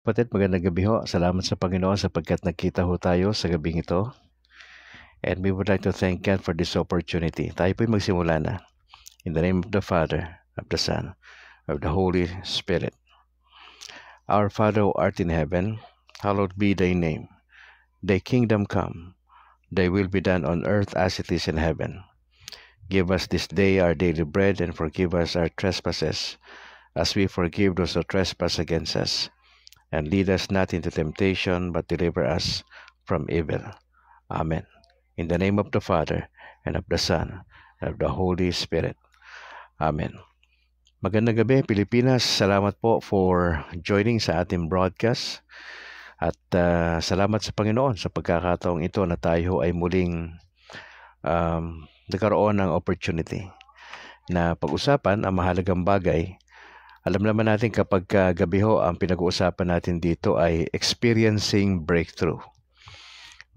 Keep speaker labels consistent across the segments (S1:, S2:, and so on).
S1: Kapatid, magandang gabi ho. Salamat sa Panginoon sapagkat nagkita ho tayo sa gabing ito. And we would like to thank God for this opportunity. Tayo po'y magsimula na. In the name of the Father, of the Son, of the Holy Spirit. Our Father who art in heaven, hallowed be thy name. Thy kingdom come. Thy will be done on earth as it is in heaven. Give us this day our daily bread and forgive us our trespasses as we forgive those who trespass against us. And lead us not into temptation, but deliver us from evil. Amen. In the name of the Father, and of the Son, and of the Holy Spirit. Amen. Magandang gabi, Pilipinas. Salamat po for joining sa ating broadcast. At salamat sa Panginoon sa pagkakataong ito na tayo ay muling nagkaroon ng opportunity na pag-usapan ang mahalagang bagay. Alam naman natin kapag gabi ho, ang pinag-uusapan natin dito ay experiencing breakthrough.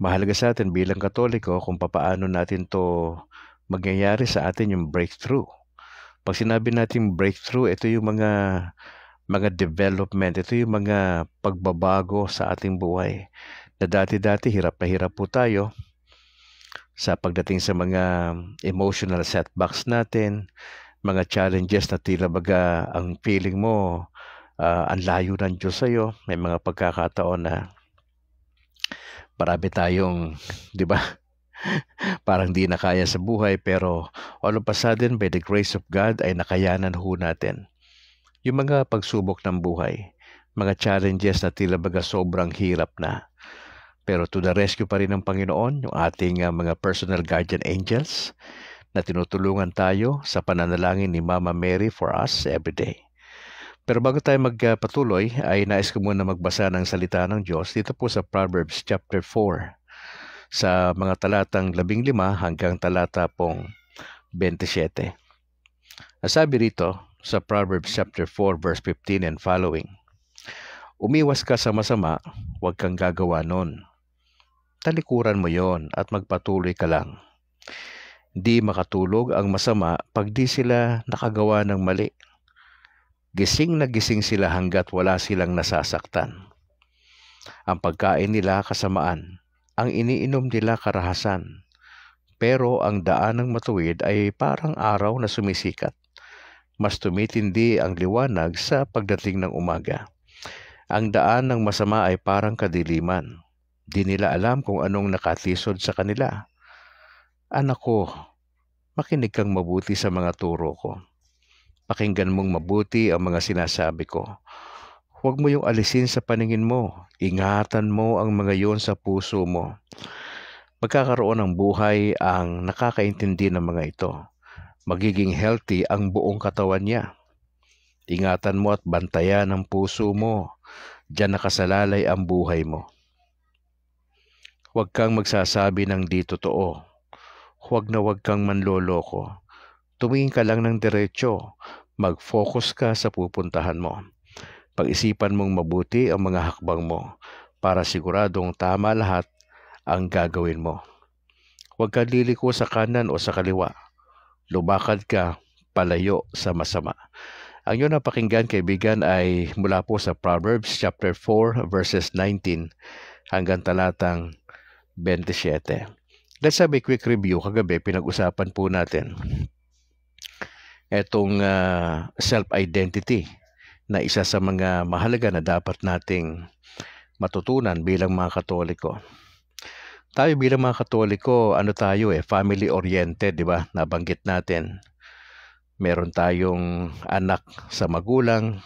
S1: Mahalaga sa atin bilang Katoliko kung papaano natin to magyayari sa atin yung breakthrough. Pag sinabi natin breakthrough, ito yung mga development, ito yung mga pagbabago sa ating buhay. Na dati-dati hirap na hirap po tayo sa pagdating sa mga emotional setbacks natin, mga challenges na tila baga ang feeling mo, ang layo ng Diyos sa'yo. May mga pagkakataon na marami tayong, di ba, parang di na kaya sa buhay. Pero all of a sudden, by the grace of God, ay nakayanan ho natin yung mga pagsubok ng buhay. Mga challenges na tila baga sobrang hirap na. Pero to the rescue pa rin ng Panginoon, yung ating mga personal guardian angels, na tinutulungan tayo sa pananalangin ni Mama Mary for us every day. Pero bago tayo magpatuloy, ay nais ko muna magbasa ng salita ng Diyos dito po sa Proverbs chapter 4, sa mga talatang 15 hanggang talata pong 27. Sabi rito sa Proverbs chapter 4 verse 15 and following, umiwas ka sa masama, huwag kang gagawa nun. Talikuran mo yon at magpatuloy ka lang. Di makatulog ang masama pag di sila nakagawa ng mali. Gising na gising sila hanggat wala silang nasasaktan. Ang pagkain nila kasamaan, ang iniinom nila karahasan. Pero ang daan ng matuwid ay parang araw na sumisikat. Mas tumitindi ang liwanag sa pagdating ng umaga. Ang daan ng masama ay parang kadiliman. Di nila alam kung anong nakatisod sa kanila. Anak ko, makinig kang mabuti sa mga turo ko. Pakinggan mong mabuti ang mga sinasabi ko. Huwag mo yung alisin sa paningin mo. Ingatan mo ang mga yon sa puso mo. Magkakaroon ng buhay ang nakakaintindi ng mga ito. Magiging healthy ang buong katawan niya. Ingatan mo at bantayan ang puso mo. Diyan nakasalalay ang buhay mo. Huwag kang magsasabi ng di totoo. Huwag kang manloloko. Tumingin ka lang ng diretsyo. Mag-focus ka sa pupuntahan mo. Pag-isipan mong mabuti ang mga hakbang mo para siguradong tama lahat ang gagawin mo. Huwag kang liliko sa kanan o sa kaliwa. Lumakad ka palayo sa masama. Ang iyong napakinggan, kaibigan, ay mula po sa Proverbs chapter 4 verses 19 hanggang talatang 27. Let's have a quick review. Kagabi, pinag-usapan po natin itong self-identity na isa sa mga mahalaga na dapat nating matutunan bilang mga Katoliko. Tayo bilang mga Katoliko, family-oriented, di ba? Nabanggit natin. Meron tayong anak sa magulang.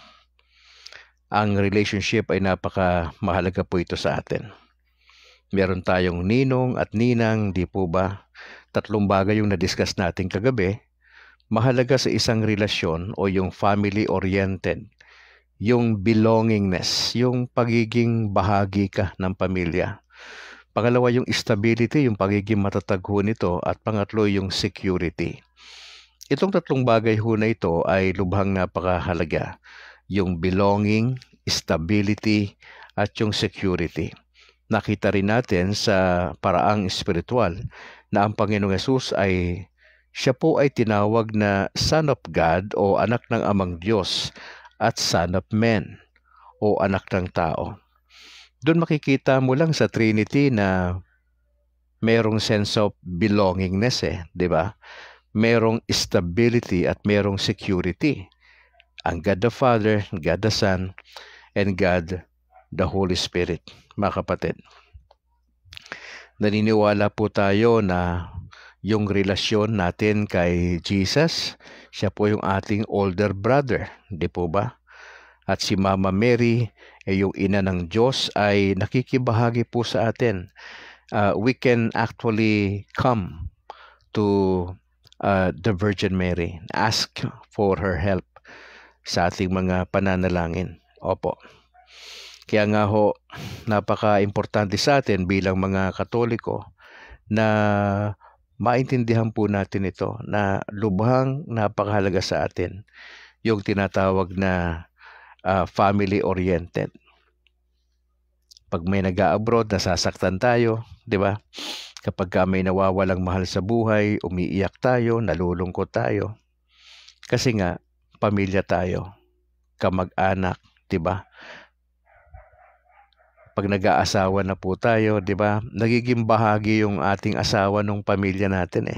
S1: Ang relationship ay napaka-mahalaga po ito sa atin. Meron tayong ninong at ninang, di po ba? 3 bagay yung na-discuss natin kagabi. Mahalaga sa isang relasyon o yung family-oriented, yung belongingness, yung pagiging bahagi ka ng pamilya. Pangalawa, yung stability, yung pagiging matatag ho nito. At pangatlo, yung security. Itong 3 bagay ho na ito ay lubhang napakahalaga. Yung belonging, stability, at yung security. Nakita rin natin sa paraang espiritual na ang Panginoong Hesus siya po ay tinawag na Son of God o anak ng Amang Diyos at Son of Man o anak ng tao. Doon makikita mo lang sa Trinity na merong sense of belongingness di ba? Merong stability at merong security. Ang God the Father, God the Son, and God the Holy Spirit, mga kapatid. Naniniwala po tayo na yung relasyon natin kay Jesus, siya po yung ating older brother, di po ba? At si Mama Mary, yung ina ng Diyos, ay nakikibahagi po sa atin. We can actually come to the Virgin Mary, ask for her help sa ating mga pananalangin. Opo. Kaya nga ho, napaka-importante sa atin bilang mga Katoliko na maintindihan po natin ito na lubhang napakahalaga sa atin yung tinatawag na family-oriented. Pag may nag-a-abroad, nasasaktan tayo, di ba? Kapag may nawawalang mahal sa buhay, umiiyak tayo, nalulungkot tayo. Kasi nga, pamilya tayo, kamag-anak, di ba? Pag nag-aasawa na po tayo, di ba? Nagiging bahagi yung ating asawa ng pamilya natin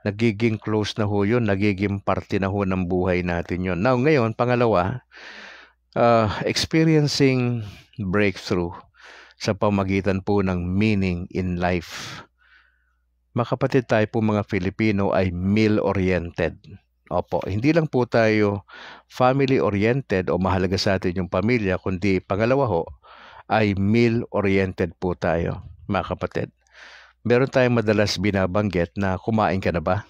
S1: Nagiging close na ho yun, nagiging parte na ho ng buhay natin yun. Now, ngayon, pangalawa, experiencing breakthrough sa pamagitan po ng meaning in life. Mga kapatid, tayo po mga Filipino ay meal-oriented. Opo, hindi lang po tayo family-oriented o mahalaga sa atin yung pamilya, kundi pangalawa ho, ay meal-oriented po tayo, mga kapatid. Meron tayong madalas binabanggit na kumain ka na ba?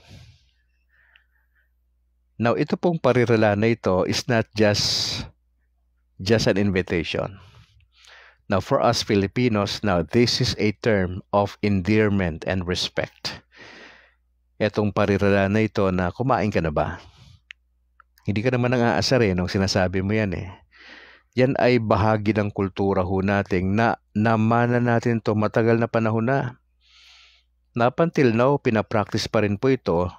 S1: Now, ito pong parirala na ito is not just an invitation. Now, for us Filipinos, now this is a term of endearment and respect. Itong parirala na ito na kumain ka na ba? Hindi ka naman nang-aasar nung sinasabi mo yan Yan ay bahagi ng kultura ho natin na namana natin to matagal na panahon na. Up until now, pinapractice pa rin po ito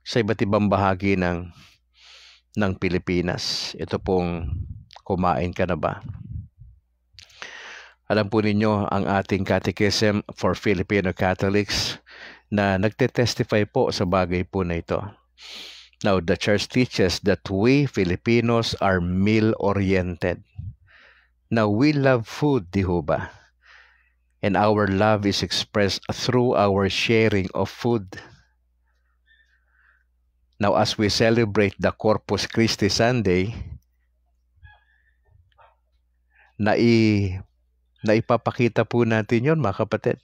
S1: sa iba't ibang bahagi ng Pilipinas. Ito pong kumain ka na ba? Alam po ninyo ang ating Catechism for Filipino Catholics na nagte-testify po sa bagay po na ito. Now, the Church teaches that we Filipinos are meal-oriented. Now, we love food, di ho ba? And our love is expressed through our sharing of food. Now, as we celebrate the Corpus Christi Sunday, naipapakita po natin yon, mga kapatid.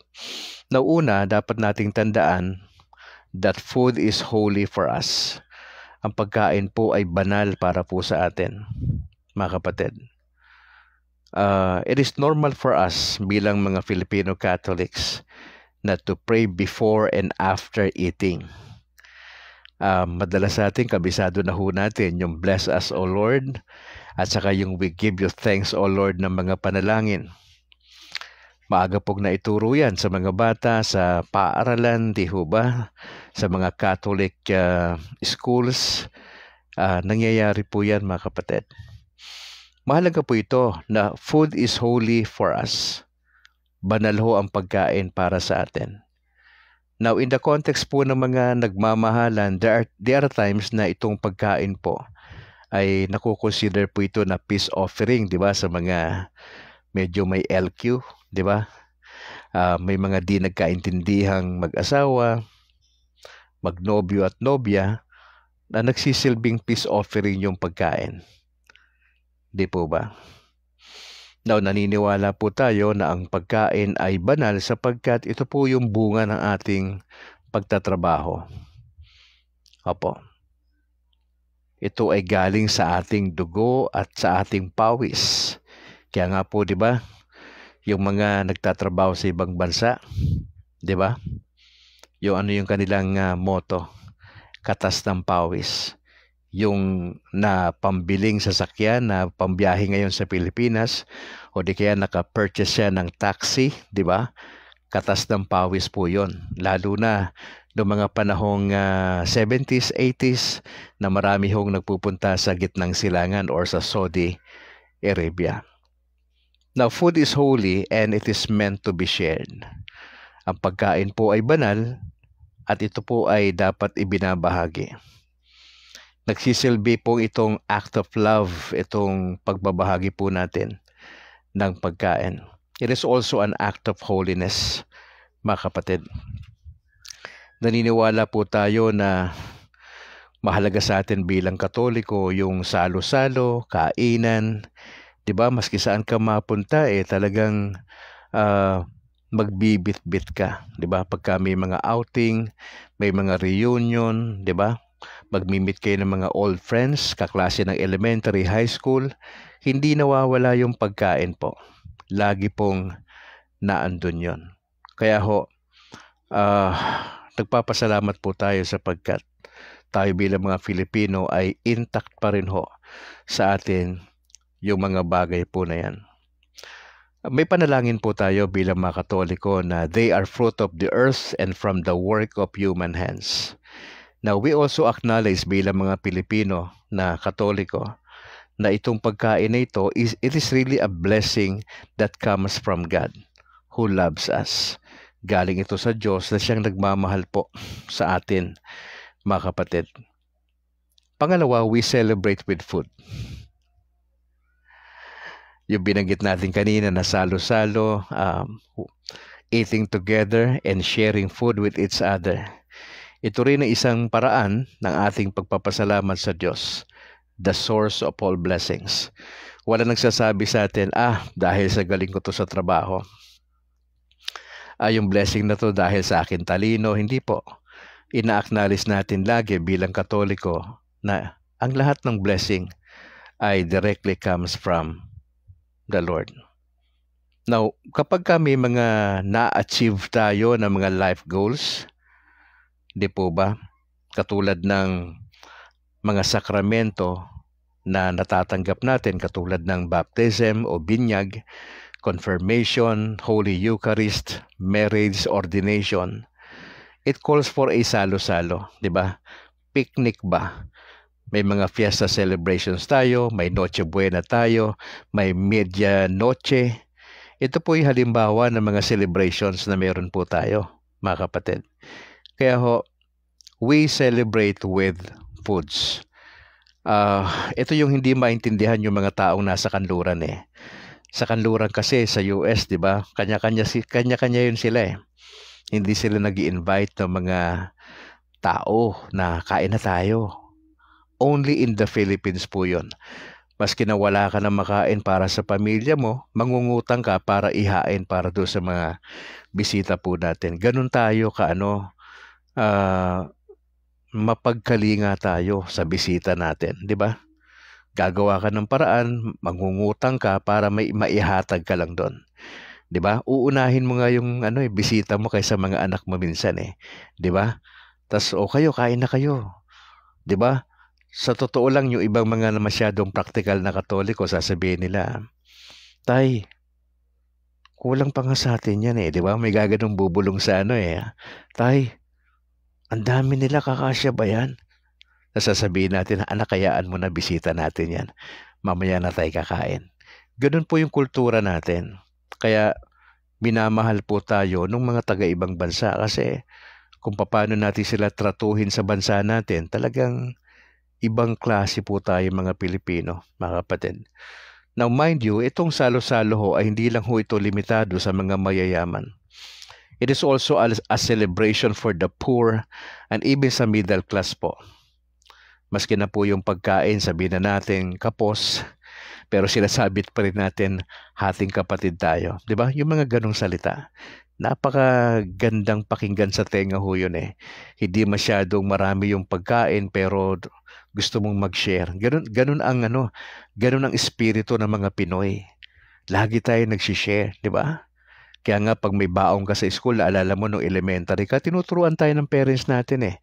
S1: Now, una, dapat nating tandaan that food is holy for us. Ang pagkain po ay banal para po sa atin, mga kapatid. It is normal for us bilang mga Filipino Catholics na to pray before and after eating. Madalas natin, kabisado na ho natin yung bless us, O Lord, at saka yung we give you thanks, O Lord, ng mga panalangin. Maaga pong naituro yan sa mga bata, sa paaralan, di ho ba? Sa mga Catholic schools, nangyayari po yan, mga kapatid. Mahalaga po ito na food is holy for us. Banal ho ang pagkain para sa atin. Now, in the context po ng mga nagmamahalan, there are times na itong pagkain po ay nakukonsider po ito na peace offering, di ba? Sa mga medyo may LQ, di ba? May mga di nagkaintindihang mag-asawa, magnobyo at nobya, na nagsisilbing peace offering yung pagkain. Di po ba? Now, naniniwala po tayo na ang pagkain ay banal sapagkat ito po yung bunga ng ating pagtatrabaho. Opo. Ito ay galing sa ating dugo at sa ating pawis. Kaya nga po, di ba? Yung mga nagtatrabaho sa ibang bansa, di ba? Yung kanilang motto, katas ng pawis. Yung na pambiling sasakyan na pambiyahe ngayon sa Pilipinas o di kaya naka-purchase siya ng taxi, di ba? Katas ng pawis po yon. Lalo na noong mga panahong 70s, 80s na marami hong nagpupunta sa gitnang silangan or sa Saudi Arabia. Now, food is holy and it is meant to be shared. Ang pagkain po ay banal at ito po ay dapat ibinabahagi. Nagsisilbi po itong act of love, itong pagbabahagi po natin ng pagkain. It is also an act of holiness, mga kapatid. Naniniwala po tayo na mahalaga sa atin bilang Katoliko yung salo-salo, kainan, 'di ba? Maski saan ka mapunta talagang magbibit-bit ka, 'di ba? Pagka may mga outing, may mga reunion, 'di ba? Magmi-meet kayo ng mga old friends, kaklase ng elementary, high school, hindi nawawala yung pagkain po. Lagi pong naandun 'yon. Kaya nagpapasalamat po tayo sapagkat tayo bilang mga Filipino ay intact pa rin sa atin yung mga bagay po na yan. May panalangin po tayo bilang mga Katoliko na they are fruit of the earth and from the work of human hands. Now, we also acknowledge bilang mga Pilipino na Katoliko na itong pagkain na ito, it is really a blessing that comes from God who loves us. Galing ito sa Diyos na siyang nagmamahal po sa atin, mga kapatid. Pangalawa, we celebrate with food. Yung binanggit natin kanina na salo-salo, eating together and sharing food with each other. Ito rin ay isang paraan ng ating pagpapasalamat sa Diyos, the source of all blessings. Wala nagsasabi sa atin, dahil sa galing ko to sa trabaho. Yung blessing na to dahil sa akin talino. Hindi po. Ina-acknowledge natin lagi bilang Katoliko na ang lahat ng blessing ay directly comes from the Lord. Now, kapag may mga na-achieve tayo ng mga life goals, di po ba? Katulad ng mga sakramento na natatanggap natin, katulad ng baptism o binyag, confirmation, Holy Eucharist, marriage, ordination, it calls for a salo-salo, di ba? Picnic ba? May mga fiesta celebrations tayo, may Noche Buena tayo, may Media Noche. Ito po yung halimbawa ng mga celebrations na meron po tayo, mga kapatid. Kaya we celebrate with foods. Ito yung hindi maintindihan yung mga taong nasa kanluran Sa kanluran kasi sa US, di ba? Kanya-kanya yun sila Hindi sila nag-i-invite ng mga tao na kain na tayo. Only in the Philippines po yun. Maski na wala ka na makain para sa pamilya mo, mangungutang ka para ihain para doon sa mga bisita po natin. Ganun tayo mapagkalinga tayo sa bisita natin, di ba? Gagawa ka ng paraan, mangungutang ka para may maihatag ka lang doon. 'Di ba? Uunahin mo nga yung bisita mo kaysa mga anak mo minsan 'di ba? Tas kayo kain na kayo. 'Di ba? Sa totoo lang yung ibang mga masyadong practical na Katoliko sasabihin nila, "Tay, kulang pa nga sa atin 'yan 'di ba? May gaganong bubulong sa Tay, ang dami nila, kakasya ba 'yan?" Sasabihin natin, "Anak, kayaan mo na, bisita natin 'yan. Mamaya na tayo kakain." Ganun po yung kultura natin. Kaya minamahal po tayo ng mga taga-ibang bansa kasi kung paano natin sila tratuhin sa bansa natin, talagang ibang klase po tayo mga Pilipino, mga kapatid. Now mind you, itong salo-salo ay hindi lang ito limitado sa mga mayayaman. It is also a celebration for the poor and even sa middle class po. Maski na po yung pagkain, sabihin na natin kapos, pero sinasabit pa rin natin hating kapatid tayo. 'Di ba? Yung mga ganong salita. Napakagandang pakinggan sa tenga yun Hindi masyadong marami yung pagkain pero gusto mong mag-share. Ganun ang espiritu ng mga Pinoy. Lagi tayo nag-share, 'di ba? Kaya nga pag may baong ka sa school, naalala mo nung elementary ka, tinuturuan tayo ng parents natin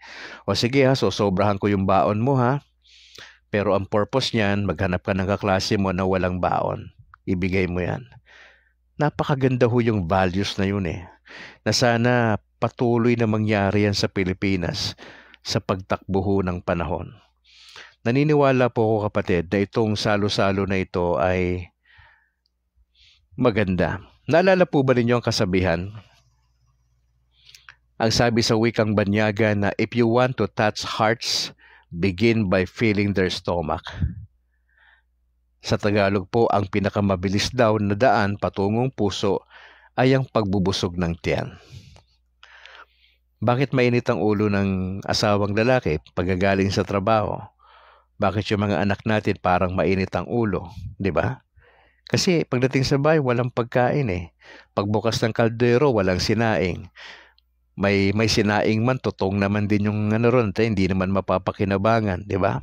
S1: O sige sobrahan ko yung baon mo Pero ang purpose niyan, maghanap ka ng kaklase mo na walang baon. Ibigay mo yan. Napakaganda yung values na yun Na sana patuloy na mangyari yan sa Pilipinas sa pagtakbo ng panahon. Naniniwala po ako kapatid na itong salo-salo na ito ay maganda. Naalala po ba ninyo ang kasabihan? Ang sabi sa wikang Banyaga na if you want to touch hearts, begin by filling their stomach. Sa Tagalog po, ang pinakamabilis daw na daan patungong puso ay ang pagbubusog ng tiyan. Bakit mainit ang ulo ng asawang lalaki pagkagaling sa trabaho? Bakit yung mga anak natin parang mainit ang ulo? 'Di ba? Kasi pagdating sa bahay, walang pagkain eh. Pagbukas ng kaldero, walang sinaing. May sinaing man, tutong naman din yung ron, hindi naman mapapakinabangan, 'di ba?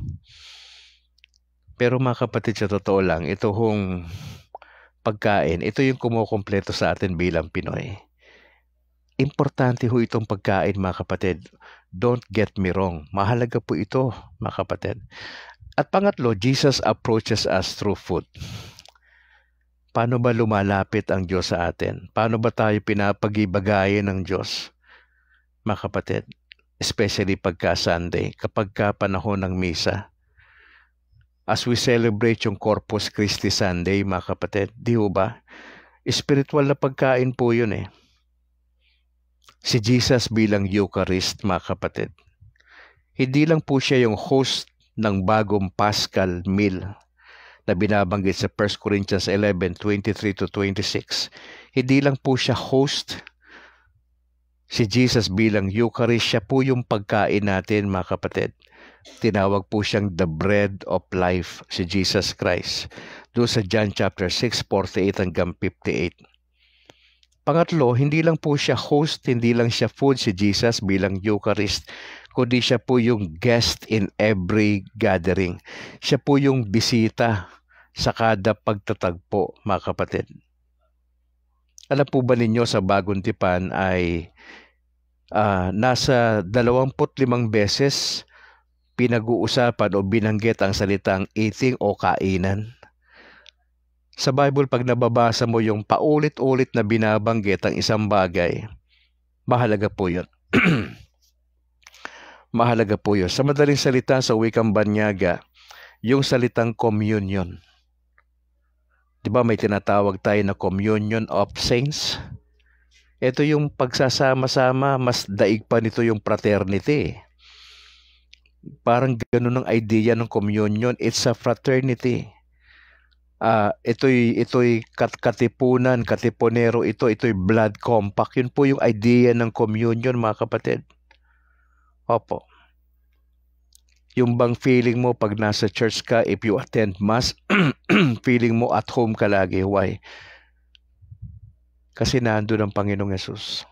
S1: Pero mga kapatid, sa totoo lang, ito hong pagkain, ito yung kumukumpleto sa atin bilang Pinoy. Importante ho itong pagkain, mga kapatid. Don't get me wrong. Mahalaga po ito, mga kapatid. At pangatlo, Jesus approaches us through food. Paano ba lumalapit ang Diyos sa atin? Paano ba tayo pinapagibagayin ng Diyos, mga kapatid? Especially pagka Sunday, kapag panahon ng misa. As we celebrate yung Corpus Christi Sunday, mga kapatid, di ho ba? Spiritual na pagkain po yun eh. Si Jesus bilang Eucharist, mga kapatid. Hindi lang po siya yung host ng bagong Paschal meal na binabanggit sa 1 Corinthians 11:23-26. Hindi lang po siya host. Si Jesus bilang Eucharist, siya po yung pagkain natin, mga kapatid. Tinawag po siyang the bread of life, si Jesus Christ. Doon sa John chapter 6:48-58. Pangatlo, hindi lang po siya host, hindi lang siya food si Jesus bilang Eucharist, kundi siya po yung guest in every gathering. Siya po yung bisita sa kada pagtatagpo, mga kapatid. Alam po ba ninyo sa Bagong Tipan ay nasa 25 beses pinag-uusapan o binanggit ang salitang eating o kainan. Sa Bible, pag nababasa mo yung paulit-ulit na binabanggit ang isang bagay, mahalaga po yun. Mahalaga po yun. Sa madaling salita, sa wikang Banyaga, yung salitang communion. Diba may tinatawag tayo na communion of saints? Ito yung pagsasama-sama, mas daig pa nito yung fraternity. Parang ganun ang idea ng communion. It's a fraternity. Ito'y katipunan, katipunero ito'y blood compact. Yun po yung idea ng communion, mga kapatid. Opo. Yung bang feeling mo pag nasa church ka, if you attend mass, feeling mo at home ka lagi. Why? Kasi nandun ang Panginoong Yesus.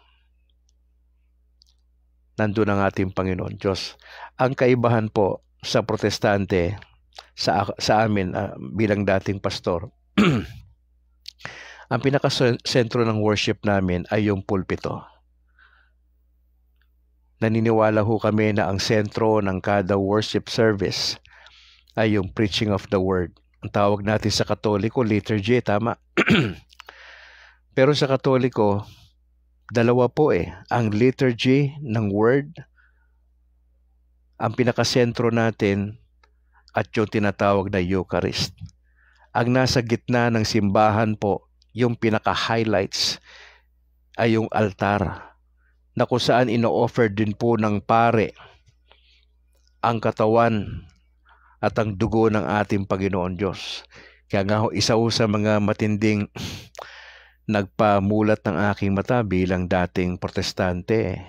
S1: Nandun ang ating Panginoon Diyos. Ang kaibahan po sa protestante, sa amin bilang dating pastor, ang pinakasentro ng worship namin ay yung pulpito. Naniniwala ho kami na ang sentro ng kada worship service ay yung preaching of the word. Ang tawag natin sa Katoliko, liturgy, tama? Pero sa Katoliko, dalawa po eh. Ang liturgy ng word, ang pinakasentro natin, at yung tinatawag na Eucharist. Ang nasa gitna ng simbahan po, yung pinaka-highlights ay yung altar na kung saan ino-offer din po ng pare ang katawan at ang dugo ng ating Panginoon Diyos. Kaya nga ho, isa ho sa mga matinding nagpamulat ng aking mata bilang dating protestante,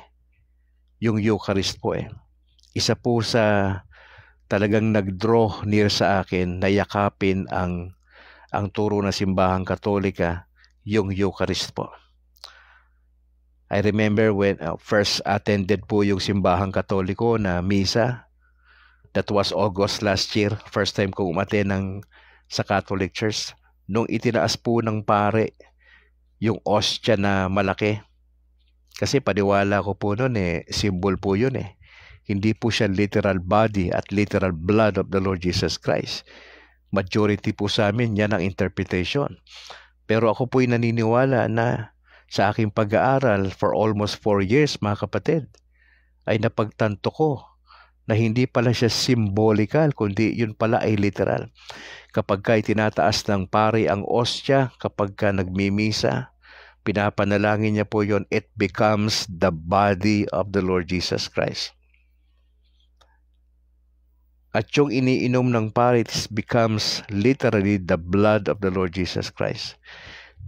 S1: yung Eucharist po eh. Isa po sa talagang nag-draw near sa akin na yakapin ang turo ng simbahang Katolika, yung Eucharist po. I remember when first attended po yung simbahang Katoliko na misa. That was August last year. First time ko umattend sa Catholic Church. Nung itinaas po ng pare yung ostia na malaki. Kasi paniwala ko po noon symbol po yun eh. Hindi po siya literal body at literal blood of the Lord Jesus Christ. Majority po sa amin, yan ang interpretation. Pero ako po'y naniniwala na sa aking pag-aaral for almost 4 years, mga kapatid, ay napagtanto ko na hindi pala siya symbolical, kundi yun pala ay literal. Kapag ka itinataas ng pari ang ostya, kapag ka nagmimisa, pinapanalangin niya po yun, it becomes the body of the Lord Jesus Christ. At yung iniinom ng pari, it becomes literally the blood of the Lord Jesus Christ.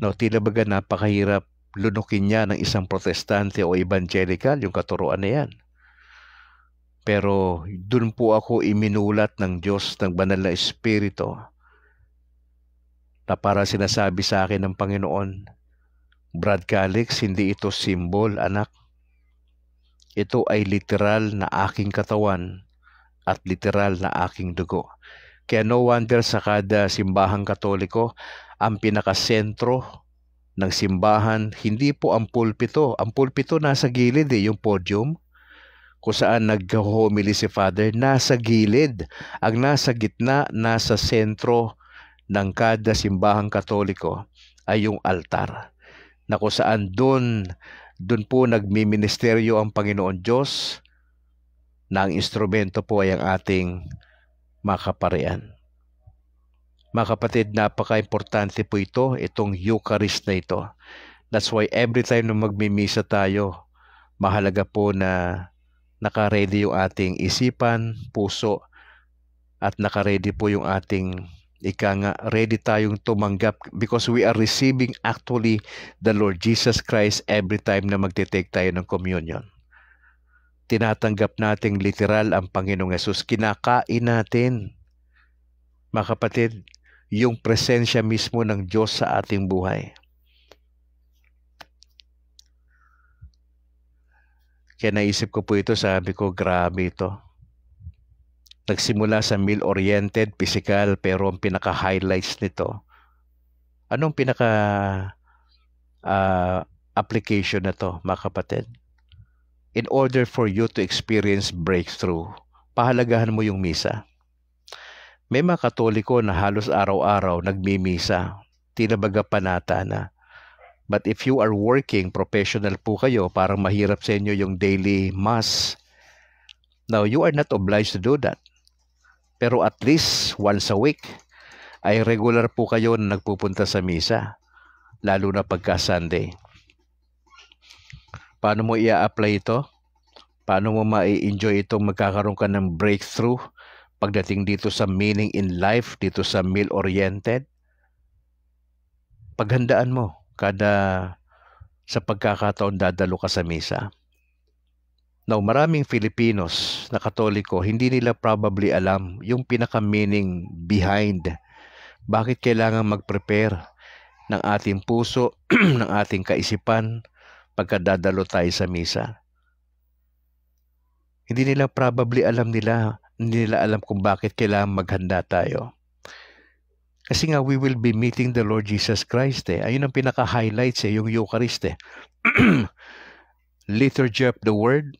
S1: No, tila baga napakahirap lunukin niya ng isang protestante o evangelical, yung katuruan na yan. Pero dun po ako iminulat ng Diyos, ng banal na Espiritu, na para sinasabi sa akin ng Panginoon, Brad Calix, hindi ito symbol, anak. Ito ay literal na aking katawan at literal na aking dugo. Kaya no wonder sa kada simbahang Katoliko, ang pinakasentro ng simbahan, hindi po ang pulpito. Ang pulpito nasa gilid yung podium, kung saan nag-homily si Father, nasa gilid. Ang nasa gitna, nasa sentro ng kada simbahang Katoliko ay yung altar, na kung saan doon po nagmiministeryo ang Panginoon Diyos, na ang instrumento po ay ang ating makaparian. Mga kapatid, napaka-importante po itong Eucharist na ito. That's why every time na magmimisa tayo, mahalaga po na naka-ready yung ating isipan, puso, at naka-ready po yung ating ready tayong tumanggap, because we are receiving actually the Lord Jesus Christ every time na magte-take tayo ng communion. Tinatanggap nating literal ang Panginoong Yesus. Kinakain natin, mga kapatid, yung presensya mismo ng Diyos sa ating buhay. Kaya naisip ko po ito, sabi ko, grabe ito. Nagsimula sa meal-oriented, physical, pero ang pinaka-highlights nito, anong application na to, mga kapatid? In order for you to experience breakthrough, pahalagahan mo yung misa. May mga Katoliko na halos araw-araw nagmimisa, tila baga panata na. But if you are working, professional po kayo, parang mahirap sa inyo yung daily mass. Now, you are not obliged to do that. Pero at least once a week, ay regular po kayo na nagpupunta sa misa, lalo na pagka Sunday. Paano mo i-apply ito? Paano mo ma-enjoy itong magkakaroon ka ng breakthrough pagdating dito sa meaning in life, dito sa meal-oriented? Paghandaan mo sa pagkakataon dadalo ka sa misa. Now, maraming Filipinos na Katoliko, hindi nila probably alam yung pinaka-meaning behind bakit kailangan mag-prepare ng ating puso, ng ating kaisipan pagkadadalo tayo sa misa. Hindi nila probably hindi nila alam kung bakit kailangan maghanda tayo. Kasi nga, we will be meeting the Lord Jesus Christ. Ayun ang pinaka-highlights yung Eucharist. Liturgy of the Word,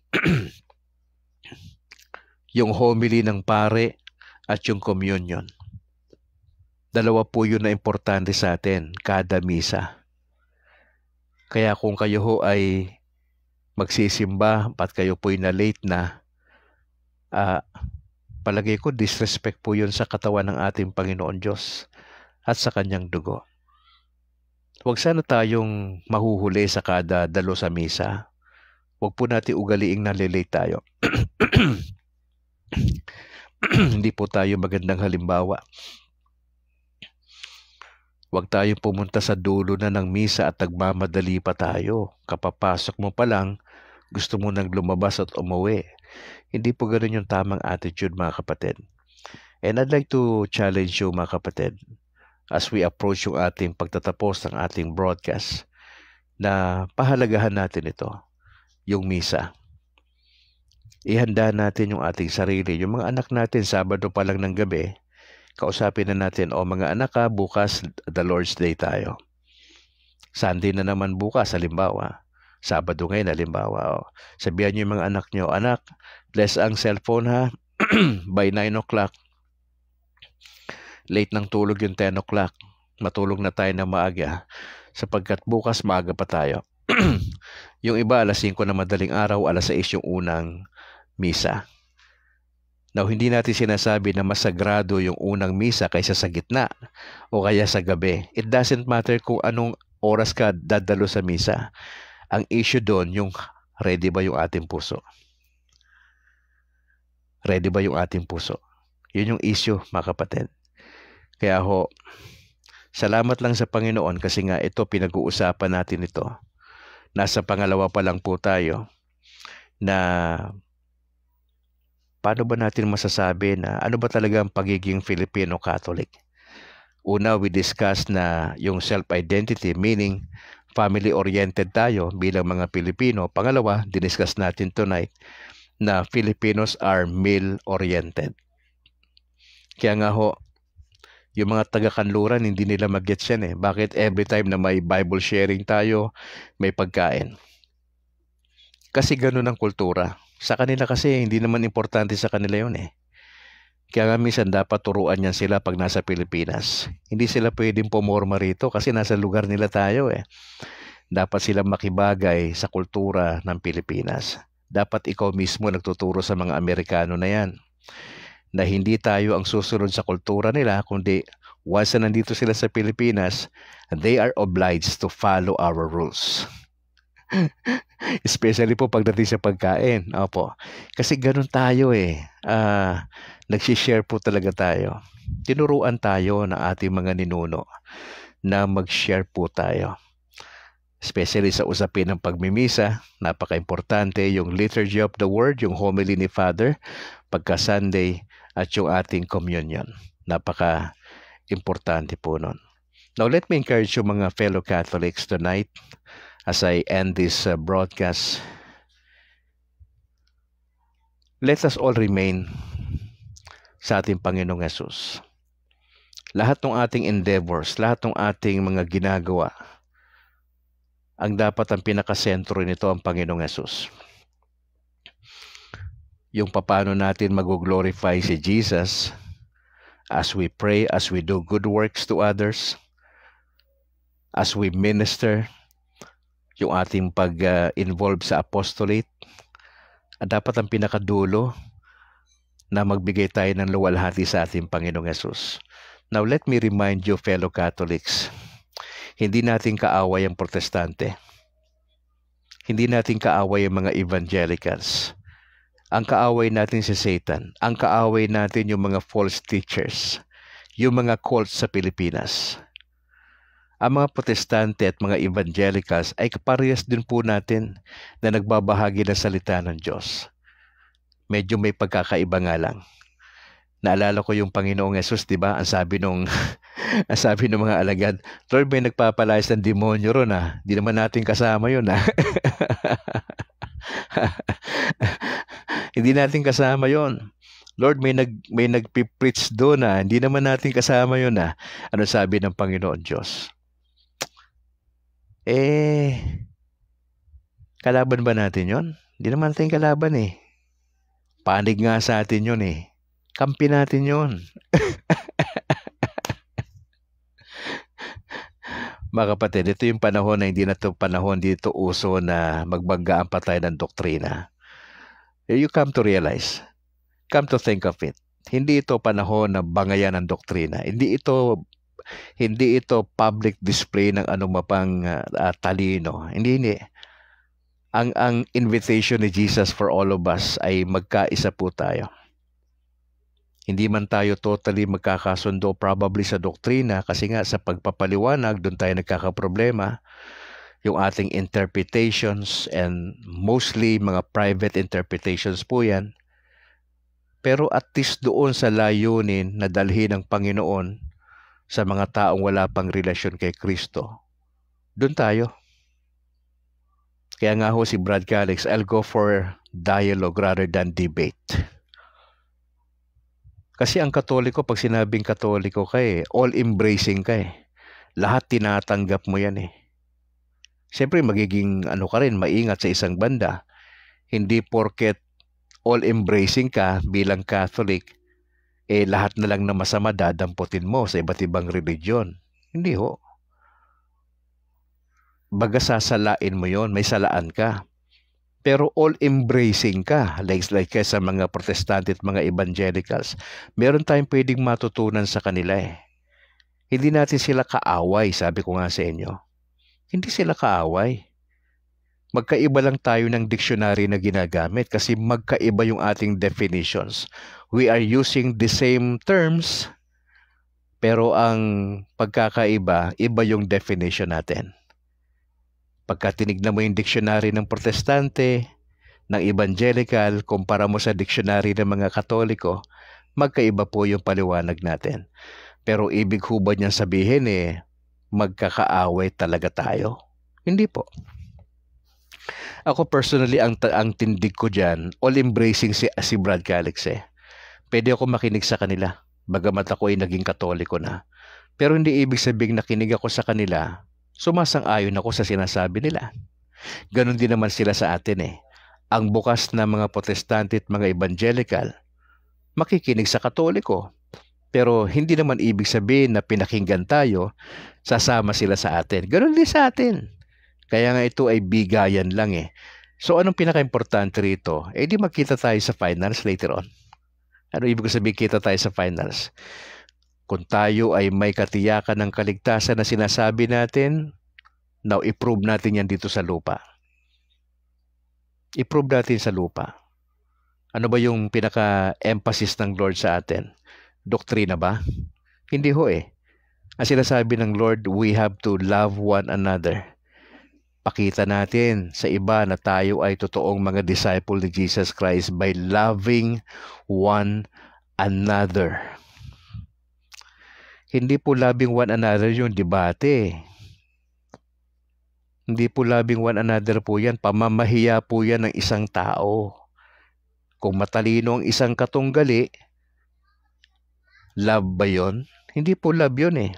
S1: yung homily ng pare, at yung communion. Dalawa po yun na importante sa atin, kada misa. Kaya kung kayo ho ay magsisimba at kayo po'y na-late na, palagay ko disrespect po yun sa katawan ng ating Panginoon Diyos at sa kanyang dugo. Huwag sana tayong mahuhuli sa kada dalo sa misa. Huwag po natin ugaliing nalilate tayo. Hindi po tayo magandang halimbawa. Huwag tayo pumunta sa dulo na ng misa at nagmamadali pa tayo. Kapapasok mo pa lang, gusto mo nang lumabas at umuwi. Hindi po ganoon yung tamang attitude, mga kapatid. And I'd like to challenge you, mga kapatid, as we approach yung ating pagtatapos ng ating broadcast, na pahalagahan natin ito, yung misa. Ihanda natin yung ating sarili. Yung mga anak natin, Sabado pa lang ng gabi, kausapin na natin, mga anak bukas the Lord's Day tayo. Sunday na naman bukas, halimbawa. Sabado ngayon, halimbawa. Sabihan nyo yung mga anak nyo, anak, bless ang cellphone ha, by 9 o'clock. Late ng tulog yung 10 o'clock. Matulog na tayo na maaga sapagkat bukas maaga pa tayo. Yung iba, alas 5 na madaling araw, alas 6 yung unang misa. Now, hindi natin sinasabi na mas sagrado yung unang misa kaysa sa gitna o kaya sa gabi. It doesn't matter kung anong oras ka dadalo sa misa. Ang issue doon, yung ready ba yung ating puso? Ready ba yung ating puso? Yun yung issue, mga kapatid. Kaya ho, salamat lang sa Panginoon kasi nga ito, pinag-uusapan natin ito. Nasa pangalawa pa lang po tayo na paano ba natin masasabi na ano ba talaga ang pagiging Filipino Catholic? Una, we discussed na yung self-identity, meaning family-oriented tayo bilang mga Pilipino. Pangalawa, diniscuss natin tonight na Filipinos are meal-oriented. Kaya nga ho, yung mga taga-kanluran, hindi nila mag-gets yan eh. Bakit every time na may Bible sharing tayo, may pagkain? Kasi ganun ang kultura. Sa kanila kasi, hindi naman importante sa kanila yun eh. Kaya nga minsan dapat turuan yan sila pag nasa Pilipinas. Hindi sila pwedeng pumorma rito kasi nasa lugar nila tayo eh. Dapat sila makibagay sa kultura ng Pilipinas. Dapat ikaw mismo nagtuturo sa mga Amerikano na yan. Na hindi tayo ang susunod sa kultura nila, kundi once na nandito sila sa Pilipinas, they are obliged to follow our rules. Especially po pagdating sa pagkain. Opo. Kasi ganun tayo eh. Nagsishare po talaga tayo. Tinuruan tayo ng ating mga ninuno na mag-share po tayo. Especially sa usapin ng pagmimisa, napaka-importante yung liturgy of the word, yung homily ni Father, pagka Sunday, at yung ating communion. Napaka-importante po nun. Now, let me encourage you mga fellow Catholics tonight as I end this broadcast. Let us all remain sa ating Panginoong Hesus. Lahat ng ating endeavors, lahat ng ating mga ginagawa, ang dapat ang pinakasentro nito ang Panginoong Hesus. Yung paano natin mag-glorify si Jesus as we pray, as we do good works to others, as we minister, yung ating pag-involve sa apostolate, at dapat ang pinakadulo na magbigay tayo ng luwalhati sa ating Panginoong Hesus. Now, let me remind you, fellow Catholics, hindi natin kaaway ang protestante. Hindi natin kaaway ang mga evangelicals. Ang kaaway natin si Satan. Ang kaaway natin yung mga false teachers, yung mga cults sa Pilipinas. Ang mga protestante at mga evangelicals ay kaparehas din po natin na nagbabahagi ng salita ng Diyos. Medyo may pagkakaiba nga lang. Naalala ko yung Panginoong Hesus, di ba? Ang sabi nung mga alagad, Lord, may nagpapalayas ng demonyo ron ah. Di naman natin kasama yun ah. Hindi natin kasama yun. Lord, may nagpipreach doon ah. Hindi naman natin kasama yun ah. Ano sabi ng Panginoon Diyos? Kalaban ba natin yun? Hindi naman natin kalaban eh. Panig nga sa atin yun eh. Kampi natin yun. Mga kapatid, ito yung panahon na hindi na ito panahon dito uso na magbanggaan pa tayo ng doktrina. You come to realize, come to think of it, hindi ito panahon na bangayan ng doktrina. Hindi ito public display ng anumapang talino. Hindi. Ang invitation ni Jesus for all of us ay magkaisa po tayo. Hindi man tayo totally magkakasundo probably sa doktrina kasi nga sa pagpapaliwanag, doon tayo nagkakaproblema. Yung ating interpretations and mostly mga private interpretations po yan. Pero at least doon sa layunin na dalhin ng Panginoon sa mga taong wala pang relasyon kay Kristo, doon tayo. Kaya nga ho si Brad Calix, I'll go for dialogue rather than debate. Kasi ang Katoliko, pag sinabing Katoliko ka all-embracing ka Lahat tinatanggap mo yan Siyempre magiging ka rin, maingat sa isang banda. Hindi porket all-embracing ka bilang Catholic, lahat na lang na masama dadamputin mo sa iba't ibang religion. Hindi ho. Baga sasalain mo yon, may salaan ka. pero all-embracing ka, like sa mga Protestante at mga Evangelicals, meron tayong pwedeng matutunan sa kanila eh. Hindi natin sila kaaway, sabi ko nga sa inyo. Hindi sila kaaway. Magkaiba lang tayo ng dictionary na ginagamit kasi magkaiba yung ating definitions. We are using the same terms, pero ang pagkakaiba, iba yung definition natin. Pagka tinignan mo yung dictionary ng Protestante, ng Evangelical, kumpara mo sa dictionary ng mga Katoliko, magkaiba po yung paliwanag natin. Pero ibig hubad niyang sabihin magkakaaway talaga tayo? Hindi po. Ako personally, ang tindig ko dyan, all-embracing si Brad Calix eh. Pwede ako makinig sa kanila, bagamat ako ay naging Katoliko na. Pero hindi ibig sabihin nakinig ako sa kanila, sumasang-ayon ako sa sinasabi nila. Ganon din naman sila sa atin eh. Ang bukas na mga Protestante at mga Evangelical, makikinig sa Katoliko. Pero hindi naman ibig sabihin na pinakinggan tayo, sasama sila sa atin. Ganon din sa atin. Kaya nga ito ay bigayan lang eh. So anong pinaka-importante rito? Di magkita tayo sa finals later on. Ano ibig sabihin kita tayo sa finals? Kung tayo ay may katiyakan ng kaligtasan na sinasabi natin, now i-prove natin yan dito sa lupa. I-prove natin sa lupa. Ano ba yung pinaka-emphasis ng Lord sa atin? Doktrina ba? Hindi ho eh. Ang sinasabi ng Lord, we have to love one another. Pakita natin sa iba na tayo ay totoong mga disciple ni Jesus Christ by loving one another. Hindi po loving one another yung debate. Hindi po loving one another po yan. Pamamahiya po yan ng isang tao. Kung matalino ang isang katunggali, love ba yun? Hindi po love yun eh.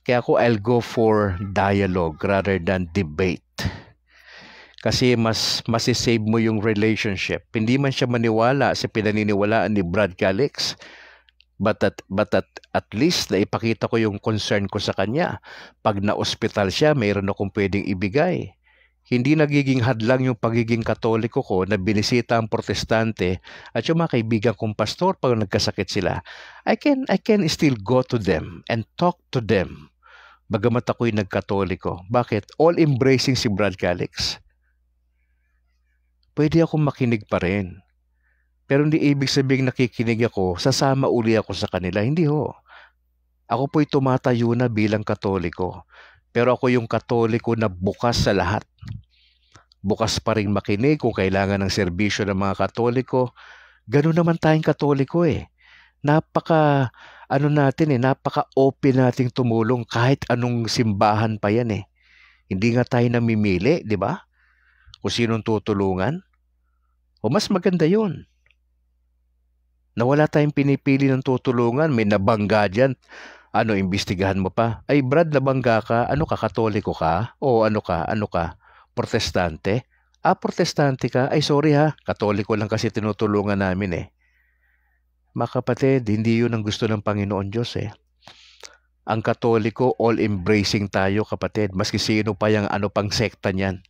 S1: Kaya ako I'll go for dialogue rather than debate. Kasi mas masisave mo yung relationship. Hindi man siya maniwala sa pinaniniwalaan ni Brad Calix. But at least na ipakita ko yung concern ko sa kanya. Pag na-ospital siya, mayroon akong pwedeng ibigay. Hindi nagiging hadlang yung pagiging Katoliko ko na binisita ang Protestante at yung mga kaibigan kong pastor pag nagkasakit sila. I can still go to them and talk to them. Bagamat ako'y nagkatoliko. Bakit? All-embracing si Brad Calix. Pwede akong makinig pa rin. Pero hindi ibig sabihin nakikinig ako, sasama uli ako sa kanila. Hindi ho. Ako po'y tumatayo na bilang Katoliko. Pero ako yung Katoliko na bukas sa lahat. Bukas pa rin makinig kung kailangan ng serbisyo ng mga Katoliko. Ganun naman tayong Katoliko eh. Napaka-open nating tumulong kahit anong simbahan pa yan eh. Hindi nga tayo namimili, di ba? Kung sinong tutulungan. O mas maganda yun. Na wala tayong pinipili ng tutulungan, may nabangga dyan. Imbestigahan mo pa. Ay, Brad, nabangga ka. Ano ka, Katoliko ka? O ano ka? Protestante? Protestante ka? Ay, sorry ha. Katoliko lang kasi tinutulungan namin eh. Mga kapatid, hindi yun ang gusto ng Panginoon Diyos eh. Ang Katoliko, all-embracing tayo kapatid. Maski sino pa yung pang sekta niyan.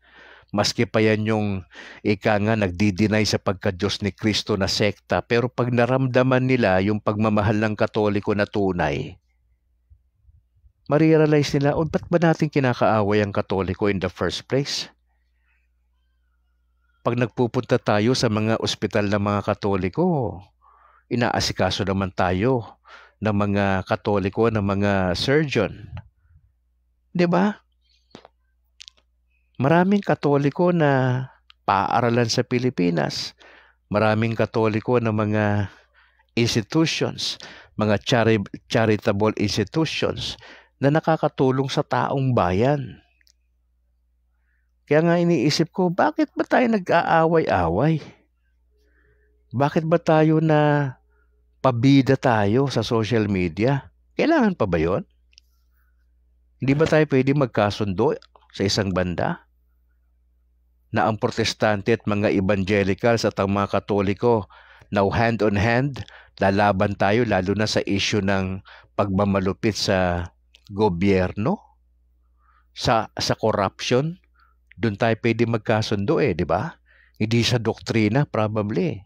S1: Maski pa yan yung nagdi-deny sa pagka-Diyos ni Kristo na sekta. Pero pag naramdaman nila yung pagmamahal ng Katoliko na tunay, marirealize nila, ba't ba natin kinakaaway ang Katoliko in the first place? Pag nagpupunta tayo sa mga ospital ng mga Katoliko, inaasikaso naman tayo ng mga Katoliko, ng mga surgeon. 'Di ba? Maraming Katoliko na paaralan sa Pilipinas. Maraming Katoliko na mga institutions, mga charitable institutions na nakakatulong sa taong bayan. Kaya nga iniisip ko, bakit ba tayo nag-aaway-away? Bakit ba tayo na pabida tayo sa social media? Kailangan pa ba yun? Hindi ba tayo pwede magkasundo sa isang banda? Na ang Protestante at mga Evangelicals at ang mga Katoliko now hand on hand, lalaban tayo lalo na sa issue ng pagmamalupit sa gobyerno, sa corruption, Doon tayo pwede magkasundo di ba? Hindi sa doktrina, probably.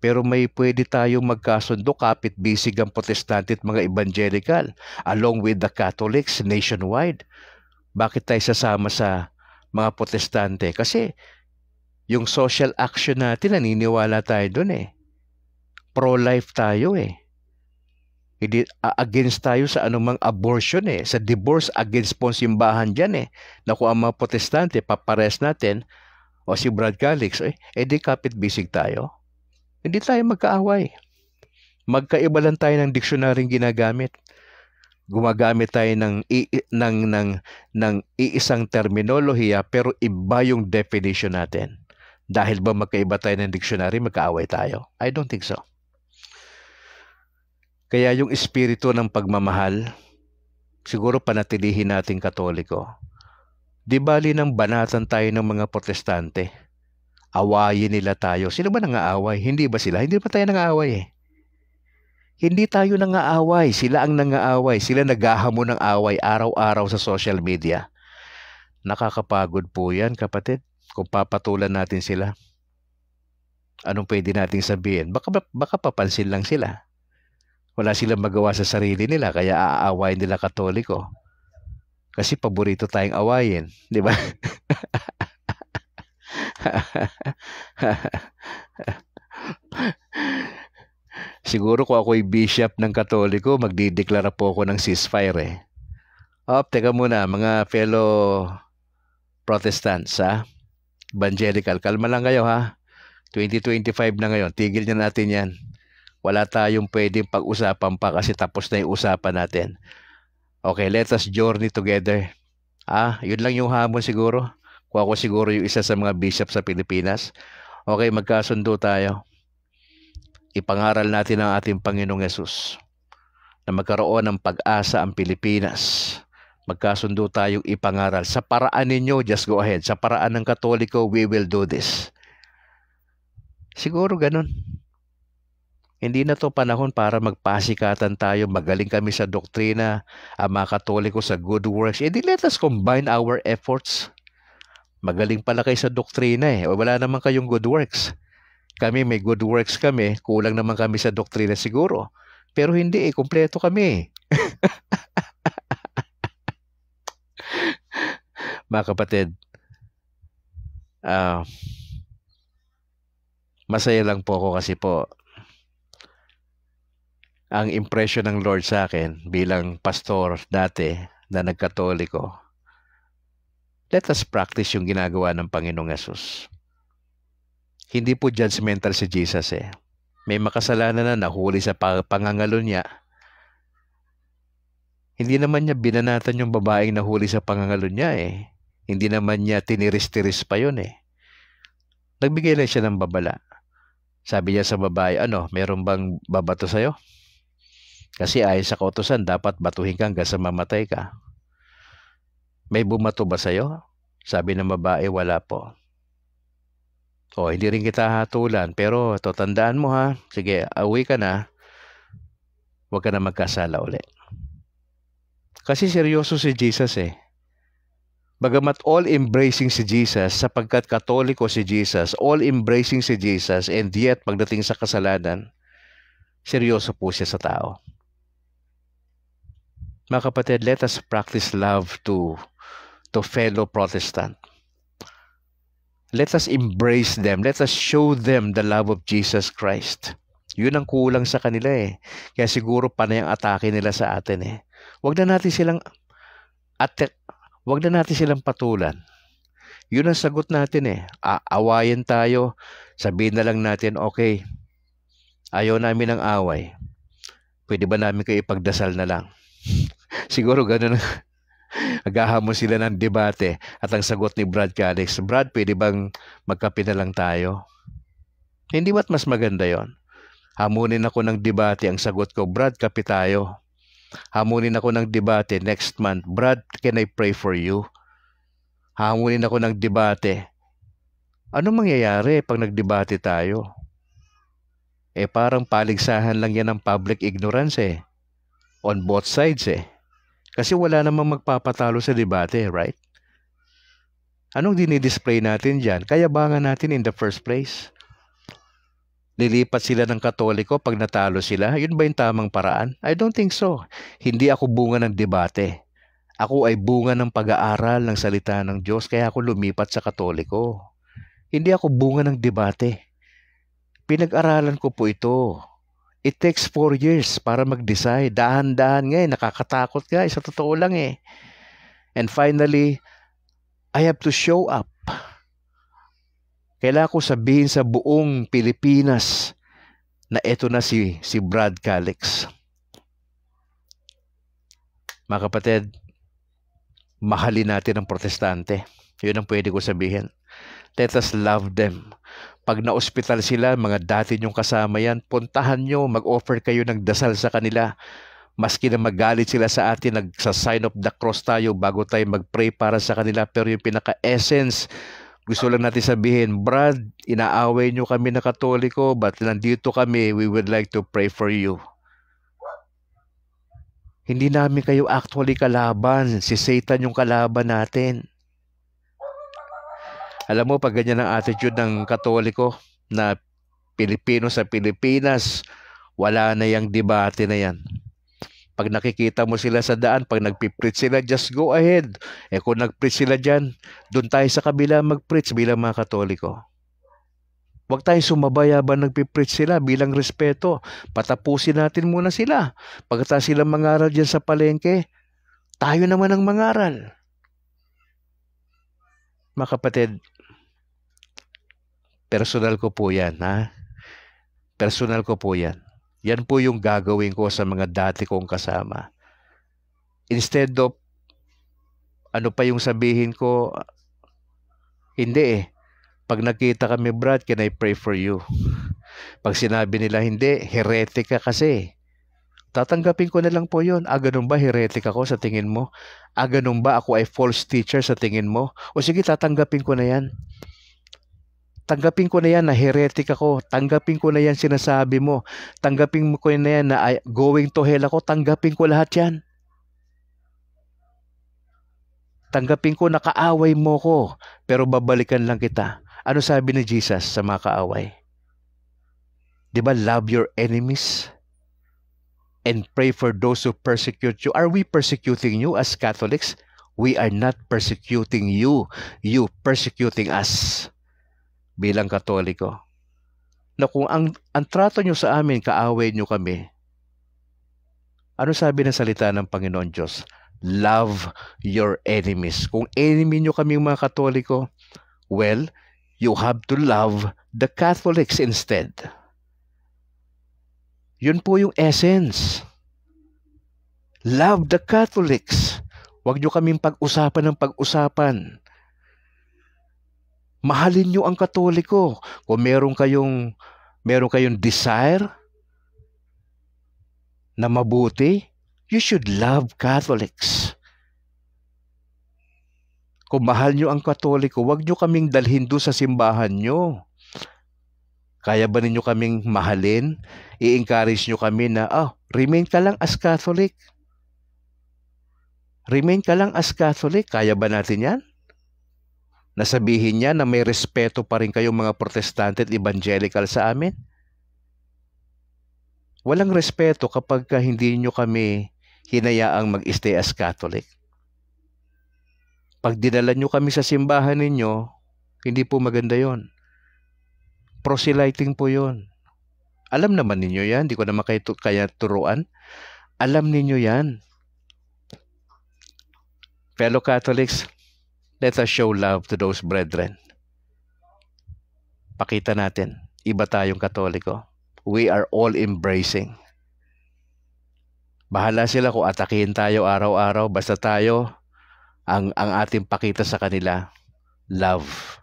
S1: Pero may pwede tayong magkasundo, kapit-bisig ang Protestante at mga Evangelical, along with the Catholics nationwide. Bakit tayo sasama sa mga Protestante? Kasi yung social action natin, naniniwala tayo doon Pro-life tayo Hindi, against tayo sa anumang abortion Sa divorce, against po simbahan dyan na kung ang mga Protestante, papares natin, o si Brad Calix, di kapit-bisig tayo. Hindi tayo magkaaway. Magkaiba lang tayo ng diksyonaryung ginagamit. Gumagamit tayo ng iisang terminolohiya pero iba yung definition natin. Dahil ba magkaiba tayo ng dictionary, magkaaway tayo? I don't think so. Kaya yung espiritu ng pagmamahal, siguro panatilihin nating Katoliko. Di bali nang banatan tayo ng mga Protestante. Awayin nila tayo. Sino ba nang-aaway? Hindi ba sila? Hindi ba tayo nang-aaway Hindi tayo nang-aaway. Sila ang nang-aaway. Sila naghahamon ng away araw-araw sa social media. Nakakapagod po yan, kapatid. Kung papatulan natin sila. Anong pwede nating sabihin? Baka papansin lang sila. Wala silang magawa sa sarili nila, kaya aawayin nila Katoliko. Kasi paborito tayong awayin, di ba? Siguro kung ako'y bishop ng Katoliko, magdideklara po ako ng ceasefire teka muna, mga fellow Protestants, Evangelical, kalma lang kayo, 2025 na ngayon, tigil na natin yan. Wala tayong pwedeng pag-usapan pa kasi tapos na yung usapan natin. Okay, let us journey together. Yun lang yung hamon siguro. Kung ako siguro yung isa sa mga bishop sa Pilipinas. Okay, magkasundo tayo. Ipangaral natin ang ating Panginoong Yesus na magkaroon ng pag-asa ang Pilipinas. Magkasundo tayong ipangaral. Sa paraan ninyo, just go ahead. Sa paraan ng Katoliko, we will do this. Siguro ganun. Hindi na to panahon para magpasikatan tayo, magaling kami sa doktrina, ang mga Katoliko sa good works. Let us combine our efforts. Magaling pala kayo sa doktrina wala naman kayong good works. Kami may good works kami, kulang naman kami sa doktrina siguro. Pero hindi kumpleto kami. Mga kapatid, masaya lang po ako kasi po, ang impression ng Lord sa akin bilang pastor dati na nagkatoliko, let us practice yung ginagawa ng Panginoong Yesus. Hindi po judgmental si Jesus May makasalanan na nahuli sa pangangalo niya. Hindi naman niya binanatan yung babaeng nahuli sa pangangalo niya Hindi naman niya tiniris-tiris pa yun Nagbigay lang siya ng babala. Sabi niya sa babae, meron bang babato sa'yo? Kasi ayon sa kautusan, dapat batuhin ka hanggang sa mamatay ka. May bumato ba sa'yo? Sabi ng babae, wala po. Hindi rin kita hatulan, pero tandaan mo sige, uwi ka na, huwag ka na magkasala ulit. Kasi seryoso si Jesus Bagamat all-embracing si Jesus, sapagkat Katoliko si Jesus, all-embracing si Jesus, and yet pagdating sa kasalanan, seryoso po siya sa tao. Mga kapatid, let us practice love to fellow Protestant. Let us embrace them. Let us show them the love of Jesus Christ. Yun ang kulang sa kanila Kaya siguro panay ang atake nila sa atin Huwag na natin silang patulan. Yun ang sagot natin Aawayin tayo. Sabihin na lang natin, okay, ayaw namin ng away. Pwede ba namin kayo ipagdasal na lang? Siguro ganun. Naghahamon sila ng debate at ang sagot ni Brad Calix, Brad, pwede bang magkape na lang tayo? Hindi ba't mas maganda yon? Hamunin ako ng debate, ang sagot ko, Brad, kape tayo. Hamunin ako ng debate next month, Brad, can I pray for you? Hamunin ako ng debate. Ano mangyayari pag nagdebate tayo? Parang paligsahan lang yan ng public ignorance on both sides Kasi wala namang magpapatalo sa debate, right? Anong dinidisplay natin dyan? Kayabangan natin in the first place. Lilipat sila ng Katoliko pag natalo sila. Yun ba yung tamang paraan? I don't think so. Hindi ako bunga ng debate. Ako ay bunga ng pag-aaral ng salita ng Diyos, kaya ako lumipat sa Katoliko. Hindi ako bunga ng debate. Pinag-aralan ko po ito. It takes 4 years para mag-decide. Dahan-dahan nga nakakatakot nga sa totoo lang eh. And finally, I have to show up. Kailangan ko sabihin sa buong Pilipinas na eto na si Brad Calix. Mga kapatid, mahalin natin ang protestante. Yun ang pwede ko sabihin. Let us love them. Pag na-ospital sila, mga dati nyong kasama yan, puntahan nyo, mag-offer kayo ng dasal sa kanila. Maski na magalit sila sa atin, nagsa-sign of the cross tayo bago tayo mag-pray para sa kanila. Pero yung pinaka-essence, gusto lang natin sabihin, Brad, inaaway nyo kami na Katoliko, but nandito kami, we would like to pray for you. Hindi namin kayo actually kalaban. Si Satan yung kalaban natin. Alam mo, pag ganyan ang attitude ng Katoliko na Pilipino sa Pilipinas, wala na yung debate na yan. Pag nakikita mo sila sa daan, pag nagpipreach sila, just go ahead. Kung nagpreach sila dyan, doon tayo sa kabila magpreach bilang mga Katoliko. Huwag tayong sumabay habang nagpipreach sila bilang respeto. Patapusin natin muna sila. Pagkatapos silang mangaral dyan sa palengke, tayo naman ang mangaral. Mga kapatid, personal ko po yan, ha? Personal ko po yan. Yan po yung gagawin ko sa mga dati kong kasama. Instead of, ano pa yung sabihin ko, hindi eh. Pag nakita kami, Brad, can I pray for you? Pag sinabi nila, hindi, heretic ka kasi. Tatanggapin ko na lang po yun. Ganun ba, heretic ako sa tingin mo? Ganun ba, ako ay false teacher sa tingin mo? O sige, tatanggapin ko na yan. Tanggapin ko na yan na heretic ako. Tanggapin ko na yan sinasabi mo. Tanggapin ko na yan na going to hell ako. Tanggapin ko lahat yan. Tanggapin ko na kaaway mo ko. Pero babalikan lang kita. Ano sabi ni Jesus sa mga kaaway? Diba, love your enemies and pray for those who persecute you. Are we persecuting you as Catholics? We are not persecuting you. You persecuting us. Bilang Katoliko, na kung ang trato nyo sa amin, kaaway nyo kami, ano sabi ng salita ng Panginoon Diyos? Love your enemies. Kung enemy nyo kami mga Katoliko, well, you have to love the Catholics instead. Yun po yung essence. Love the Catholics. Huwag nyo kaming pag-usapan ng pag-usapan. Mahalin nyo ang Katoliko. Kung meron kayong desire na mabuti, you should love Catholics. Kung mahal nyo ang Katoliko, huwag nyo kaming dalhin doon sa simbahan nyo. Kaya ba ninyo kaming mahalin? I-encourage nyo kami na, remain ka lang as Catholic. Remain ka lang as Catholic. Kaya ba natin yan? Nasabihin niya na may respeto pa rin kayong mga Protestante at Evangelical sa amin? Walang respeto kapag hindi nyo kami hinayaang mag-stay as Catholic. Pag dinala nyo kami sa simbahan ninyo, hindi po maganda yon. Proselyting po yon. Alam naman ninyo yan. Hindi ko naman kaya turuan. Alam ninyo yan. Fellow Catholics, let us show love to those brethren. Pakita natin, iba tayong Katoliko. We are all embracing. Bahala sila kung atakihin tayo araw-araw, basta tayo, ang ating pakita sa kanila, love.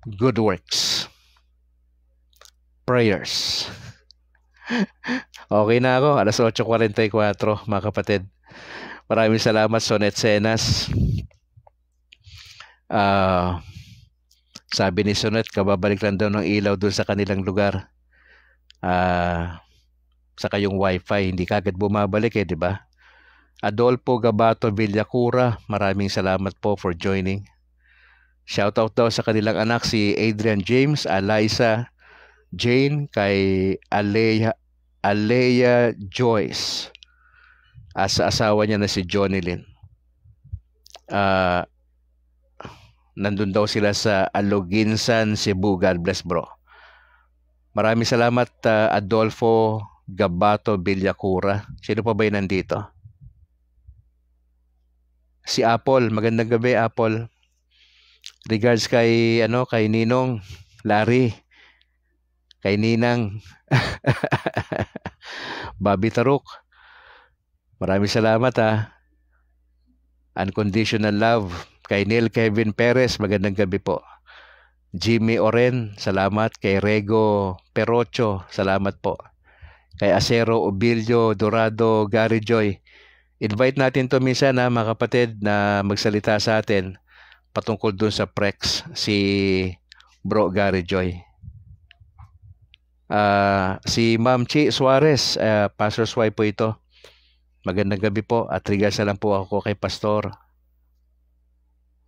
S1: Good works. Prayers. Okay na ako, alas 8:44, mga kapatid. Maraming salamat, Sonet Senas. Sabi ni Sonet, kababalik lang daw ng ilaw dun sa kanilang lugar. Saka yung wifi, hindi kagad bumabalik di ba? Adolfo Gabato Villacura, maraming salamat po for joining. Shoutout daw sa kanilang anak si Adrian James, Eliza Jane, kay Alea Joyce, sa asawa niya na si Johnny Lynn. Nandun daw sila sa Aloginsan, Cebu. God bless, bro. Maraming salamat, Adolfo Gabato Villacura. Sino pa ba yung nandito? Si Apple. Magandang gabi, Apple. Regards kay Ninong, Larry, kay Ninang, Bobby Taruk. Maraming salamat, Unconditional Love. Kay Neil Kevin Perez, magandang gabi po. Jimmy Oren, salamat. Kay Rego Perocho, salamat po. Kay Acero Obilio Dorado Gary Joy. Invite natin to minsan, mga kapatid, na magsalita sa atin patungkol dun sa Prex, si Bro Gary Joy. Si Ma'am Chi Suarez, pastor's wife po ito. Magandang gabi po at regards na lang po ako kay Pastor.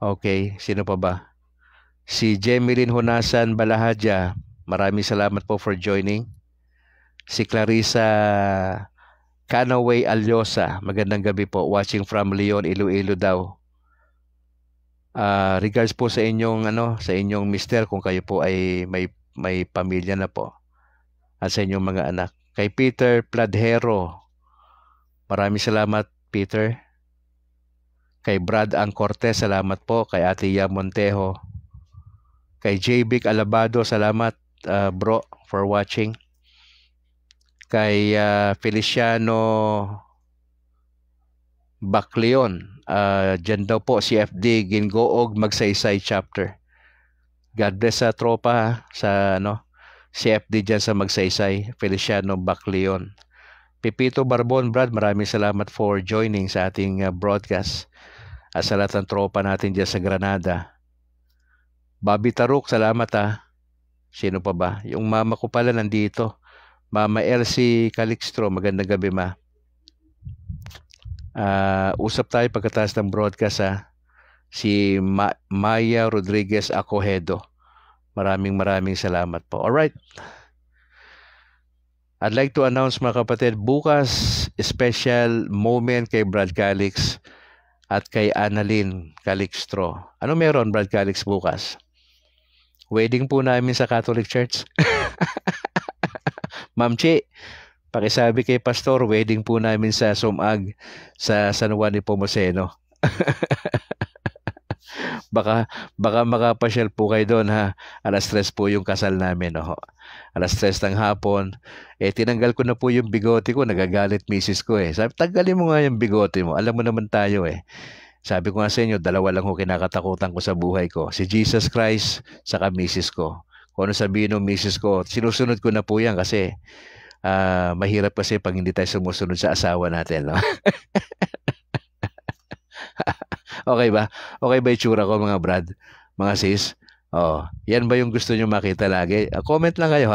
S1: Okay, sino pa ba? Si Jemeline Hunasan Balahadja, maraming salamat po for joining. Si Clarissa Canaway Alyosa, magandang gabi po, watching from Leon, Iloilo daw. Regards po sa inyong mister, kung kayo po ay may pamilya na po, at sa inyong mga anak. Kay Peter Pladhero, maraming salamat, Peter. Kay Brad Ang Cortez, salamat po. Kay Ate Ya Montejo. Kay J. Alabado, salamat, bro, for watching. Kay Feliciano Bacleon, dyan daw po si FD Gingoog Magsaysay chapter. God bless sa tropa, sa si FD dyan sa Magsaysay, Feliciano Bacleon. Pipito Barbon, Brad, maraming salamat for joining sa ating broadcast. At sa lahat ng tropa natin dyan sa Granada. Bobby Taruk, salamat, Sino pa ba? Yung mama ko pala nandito. Mama Elsie Calixtro, magandang gabi, ma. Usap tayo pagkatapos ng broadcast, si Maya Rodriguez Acohedo. Maraming salamat po. Alright. I'd like to announce, mga kapatid, bukas special moment kay Brad Calix at kay Annalyn Calixtro. Ano meron, Brad Calix, bukas? Wedding po namin sa Catholic Church. Ma'am Chi, pakisabi kay Pastor, wedding po namin sa Sumag sa San Juan de Pomoceno. baka makapasyal po kayo doon, Alas 3 po yung kasal namin, Alas 3 ng hapon. Tinanggal ko na po yung bigote ko, nagagalit misis ko Sabi, tanggalin mo nga yung bigote mo. Alam mo naman tayo Sabi ko nga sa inyo, dalawa lang kinakatakutan ko sa buhay ko. Si Jesus Christ, saka misis ko. Kung ano sabihin ng misis ko, sinusunod ko na po yan kasi mahirap kasi pag hindi tayo sumusunod sa asawa natin. Okay ba? Okay ba itsura ko, mga Brad? Mga sis? Yan ba yung gusto nyo makita lagi? Comment lang kayo,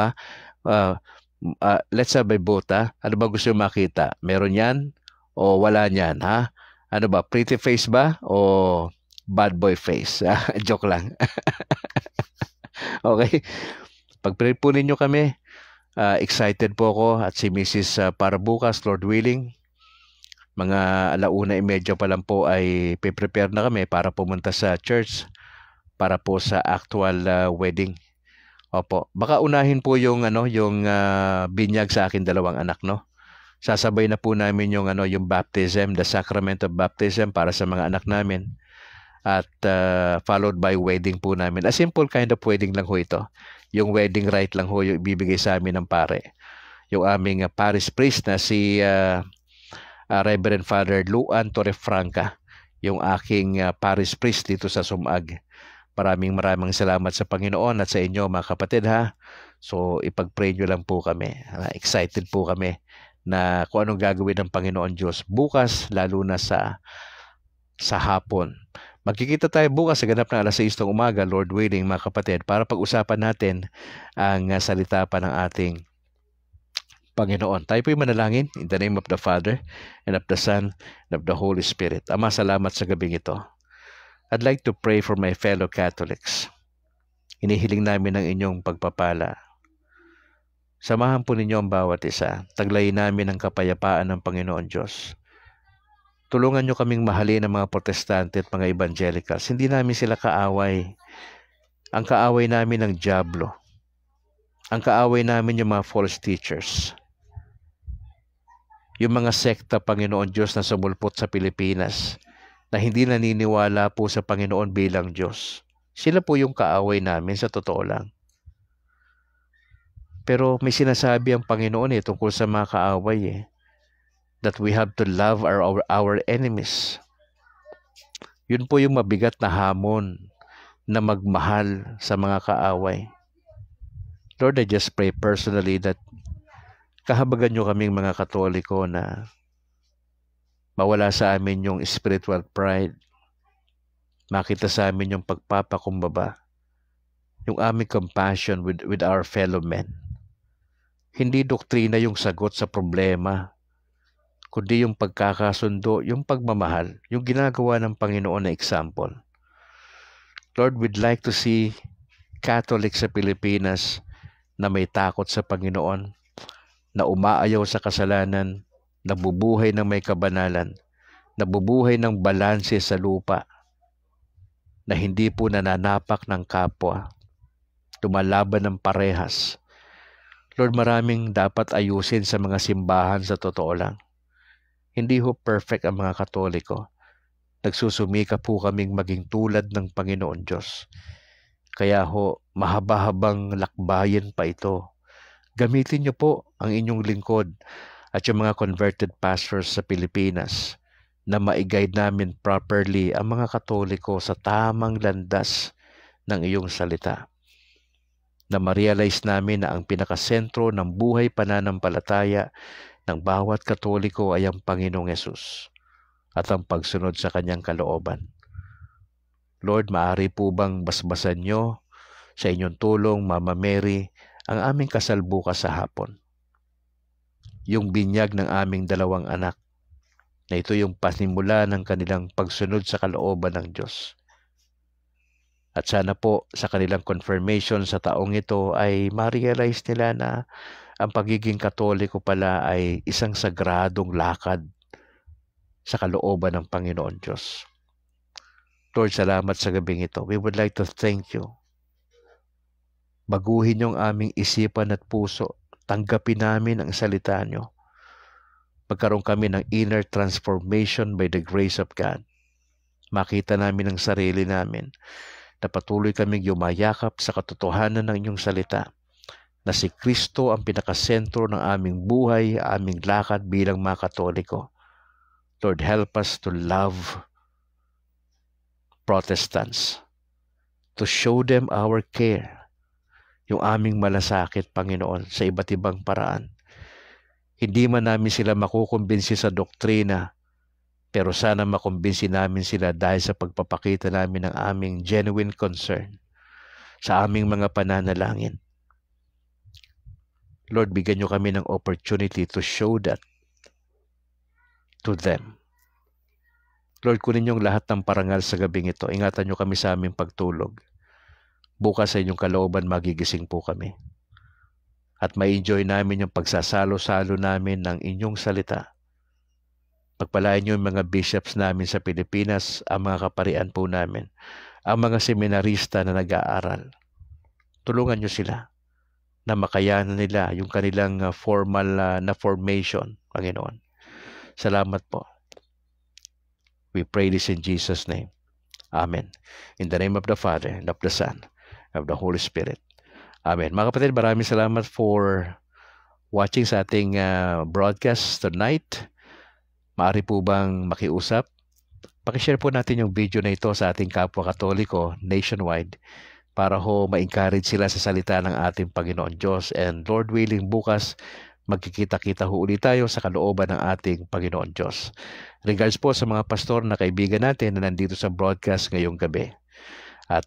S1: let's have a vote, Ano ba gusto nyo makita? Meron yan o wala yan, Ano ba? Pretty face ba o bad boy face? Joke lang. Okay. Pag-pray po ninyo kami, excited po ako at si Mrs. Para bukas, Lord willing. Mga 1:30 pa lang po ay prepare na kami para pumunta sa church para po sa actual wedding. Opo. Baka unahin po yung binyag sa akin dalawang anak, Sasabay na po namin yung baptism, the sacrament of baptism para sa mga anak namin. At followed by wedding po namin. A simple kind of wedding lang ho ito. Yung wedding rite lang ho yung ibibigay sa amin ng pare. Yung aming parish priest na si Reverend Father Luan Torrefranca, yung aking parish priest dito sa Sumag. Maraming salamat sa Panginoon at sa inyo, mga kapatid, So ipag-pray nyo lang po kami. Excited po kami na kung anong gagawin ng Panginoon Diyos bukas, lalo na sa hapon. Magkikita tayo bukas sa ganap ng alas 6 ng umaga, Lord willing, mga kapatid, para pag-usapan natin ang salita pa ng ating Panginoon. Tayo po'y manalangin in the name of the Father, and of the Son, and of the Holy Spirit. Ama, salamat sa gabing ito. I'd like to pray for my fellow Catholics. Hinihiling namin ang inyong pagpapala. Samahan po ninyo ang bawat isa. Taglayin namin ang kapayapaan ng Panginoon Diyos. Tulungan nyo kaming mahalin ang mga protestante at mga evangelicals. Hindi namin sila kaaway. Ang kaaway namin ang dyablo. Ang kaaway namin yung mga false teachers. Yung mga sekta, Panginoon Diyos, na sumulpot sa Pilipinas, na hindi naniniwala po sa Panginoon bilang Diyos. Sila po yung kaaway namin, sa totoo lang. Pero may sinasabi ang Panginoon tungkol sa mga kaaway that we have to love our enemies. Yun po yung mabigat na hamon na magmahal sa mga kaaway. Lord, I just pray personally that kahabagan nyo kaming mga Katoliko na mawala sa amin yung spiritual pride, makita sa amin yung pagpapakumbaba, yung aming compassion with our fellow men. Hindi doktrina yung sagot sa problema, kundi yung pagkakasundo, yung pagmamahal, yung ginagawa ng Panginoon na example. Lord, we'd like to see Catholics sa Pilipinas na may takot sa Panginoon, na umaayaw sa kasalanan, nabubuhay ng may kabanalan, nabubuhay ng balanse sa lupa, na hindi po nananapak ng kapwa, lumalaban ng parehas. Lord, maraming dapat ayusin sa mga simbahan, sa totoo lang. Hindi ho perfect ang mga Katoliko. Nagsusumika po kaming maging tulad ng Panginoon Diyos. Kaya ho, mahaba-habang lakbayin pa ito. Gamitin niyo po ang inyong lingkod at yung mga converted pastors sa Pilipinas na ma-guide namin properly ang mga Katoliko sa tamang landas ng iyong salita. Na ma-realize namin na ang pinakasentro ng buhay pananampalataya ng bawat Katoliko ay ang Panginoong Hesus at ang pagsunod sa kanyang kalooban. Lord, maaari po bang basbasan nyo sa inyong tulong, Mama Mary, ang aming kasal bukas sa hapon? Yung binyag ng aming 2 anak, na ito yung panimula ng kanilang pagsunod sa kalooban ng Diyos. At sana po sa kanilang confirmation sa taong ito ay ma-realize nila na ang pagiging Katoliko pala ay isang sagradong lakad sa kalooban ng Panginoon Diyos. Lord, salamat sa gabing ito. We would like to thank you. Baguhin yung aming isipan at puso. Tanggapin namin ang salita nyo. Magkaroon kami ng inner transformation by the grace of God. Makita namin ang sarili namin na patuloy kaming yumayakap sa katotohanan ng inyong salita, na si Kristo ang pinakasentro ng aming buhay, aming lakad bilang mga Katoliko. Lord, help us to love Protestants, to show them our care, yung aming malasakit, Panginoon, sa iba't ibang paraan. Hindi man namin sila makukumbinsi sa doktrina, pero sana makumbinsi namin sila dahil sa pagpapakita namin ng aming genuine concern sa aming mga pananalangin. Lord, bigyan nyo kami ng opportunity to show that to them. Lord, kunin yung lahat ng parangal sa gabing ito. Ingatan nyo kami sa aming pagtulog. Bukas sa inyong kalooban, magigising po kami. At ma-enjoy namin yung pagsasalo-salo namin ng inyong salita. Pagpalain niyo yung mga bishops namin sa Pilipinas, ang mga kaparian po namin, ang mga seminarista na nag-aaral. Tulungan niyo sila na makayanan nila yung kanilang formal na formation, Panginoon. Salamat po. We pray this in Jesus' name. Amen. In the name of the Father, and of the Son, and of the Holy Spirit. Amen. Mga kapatid, maraming salamat for watching sa ating broadcast tonight. Maaari po bang makiusap? Pakishare po natin yung video na ito sa ating kapwa Katoliko nationwide para ho ma-encourage sila sa salita ng ating Panginoon Diyos. And Lord willing, bukas magkikita-kita ho ulit tayo sa kalooban ng ating Panginoon Diyos. Regards po sa mga pastor na kaibigan natin na nandito sa broadcast ngayong gabi. At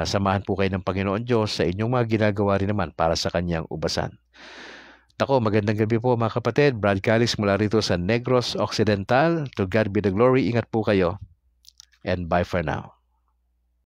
S1: samahan po kayo ng Panginoon Diyos sa inyong mga ginagawa rin naman para sa kanyang ubasan. Ako, magandang gabi po mga kapatid. Brad Calix mula rito sa Negros Occidental. To God be the glory. Ingat po kayo. And bye for now.